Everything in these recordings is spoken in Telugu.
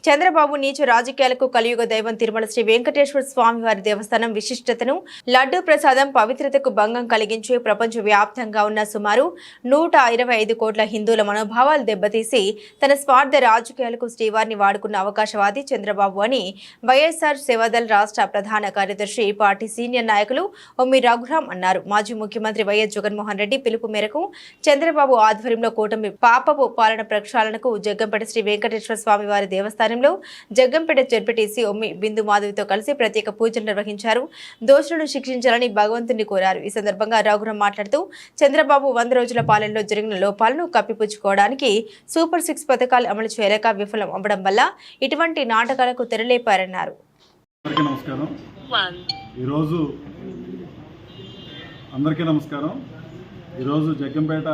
చంద్రబాబు నీచ రాజకీయాలకు కలియుగ దైవం తిరుమల శ్రీ వెంకటేశ్వర స్వామి వారి దేవస్థానం విశిష్టతను లడ్డూ ప్రసాదం పవిత్రతకు భంగం కలిగించి ప్రపంచ వ్యాప్తంగా ఉన్న సుమారు 125 కోట్ల హిందువుల మనోభావాలు దెబ్బతీసి తన స్వార్థ రాజకీయాలకు శ్రీవారిని వాడుకున్న అవకాశవాది చంద్రబాబు అని వైఎస్ఆర్ సేవాదళ్ రాష్ట్ర ప్రధాన కార్యదర్శి పార్టీ సీనియర్ నాయకులు ఒమ్మి రఘురాం అన్నారు. మాజీ ముఖ్యమంత్రి వైఎస్ జగన్మోహన్ రెడ్డి పిలుపు మేరకు చంద్రబాబు ఆధ్వర్యంలో కూటమి పాపపు పాలన ప్రక్షాళనకు జగ్గంపేట శ్రీ వెంకటేశ్వర స్వామి వారి దేవస్థానం జగ్గంపేట జడ్పీటీసీ ఒమ్మి బిందు మాధవితో కలిసి ప్రత్యేక పూజలు నిర్వహించారు. దోషులను శిక్షించాలని భగవంతుని కోరారు. ఈ సందర్భంగా రఘురాం మాట్లాడుతూ చంద్రబాబు 100 రోజుల పాలనలో జరిగిన లోపాలను కప్పిపుచ్చుకోవడానికి సూపర్ 6 పథకాలు అమలు చేయలేక విఫలం అవ్వడం వల్ల ఇటువంటి నాటకాలకు తెరలేపారన్నారు. ఈరోజు జగ్గంపేట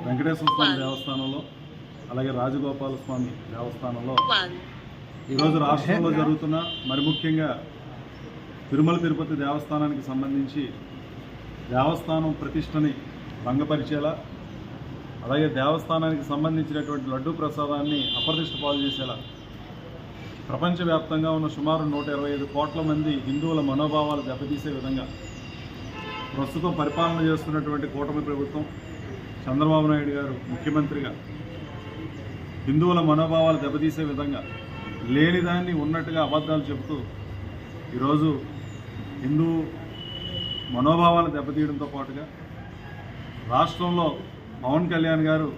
వెంకటేశ్వర స్వామి దేవస్థానంలో అలాగే రాజగోపాల స్వామి దేవస్థానంలో ఈరోజు రాష్ట్రంలో జరుగుతున్న మరి ముఖ్యంగా తిరుమల తిరుపతి దేవస్థానానికి సంబంధించి దేవస్థానం ప్రతిష్టని భంగపరిచేలా అలాగే దేవస్థానానికి సంబంధించినటువంటి లడ్డూ ప్రసాదాన్ని అప్రతిష్ట పాలు చేసేలా ప్రపంచవ్యాప్తంగా ఉన్న సుమారు 125 కోట్ల మంది హిందువుల మనోభావాలు దెబ్బతీసే విధంగా ప్రస్తుతం పరిపాలన చేస్తున్నటువంటి కూటమి ప్రభుత్వం చంద్రబాబు నాయుడు గారు ముఖ్యమంత్రిగా హిందువుల మనోభావాలు దెబ్బతీసే విధంగా లేనిదాన్ని ఉన్నట్టుగా అబద్ధాలు చెబుతూ ఈరోజు హిందూ మనోభావాలు దెబ్బతీయడంతో పాటుగా రాష్ట్రంలో పవన్ కళ్యాణ్ గారు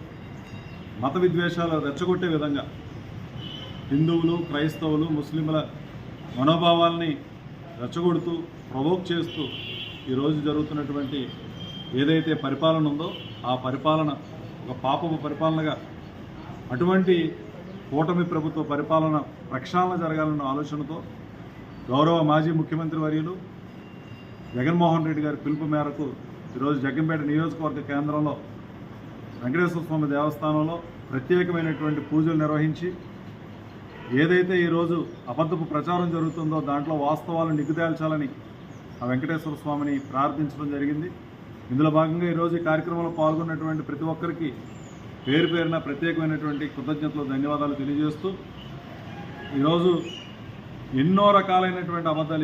మత విద్వేషాలు రెచ్చగొట్టే విధంగా హిందువులు క్రైస్తవులు ముస్లింల మనోభావాల్ని రెచ్చగొడుతూ ప్రవోక్ చేస్తూ ఈరోజు జరుగుతున్నటువంటి ఏదైతే పరిపాలన ఉందో ఆ పరిపాలన ఒక పాపపు పరిపాలనగా అటువంటి కూటమి ప్రభుత్వ పరిపాలన ప్రక్షాళన జరగాలన్న ఆలోచనతో గౌరవ మాజీ ముఖ్యమంత్రి వర్యులు జగన్మోహన్ రెడ్డి గారి పిలుపు మేరకు ఈరోజు జగ్గంపేట నియోజకవర్గ కేంద్రంలో వెంకటేశ్వర స్వామి దేవస్థానంలో ప్రత్యేకమైనటువంటి పూజలు నిర్వహించి ఏదైతే ఈరోజు అబద్ధపు ప్రచారం జరుగుతుందో దాంట్లో వాస్తవాలు నిగ్గుతేల్చాలని ఆ వెంకటేశ్వర స్వామిని ప్రార్థించడం జరిగింది. ఇందులో భాగంగా ఈరోజు ఈ కార్యక్రమంలో పాల్గొన్నటువంటి ప్రతి ఒక్కరికి పేరు పేరున ప్రత్యేకమైనటువంటి కృతజ్ఞతలు ధన్యవాదాలు తెలియజేస్తూ ఈరోజు ఎన్నో రకాలైనటువంటి అబద్ధాలు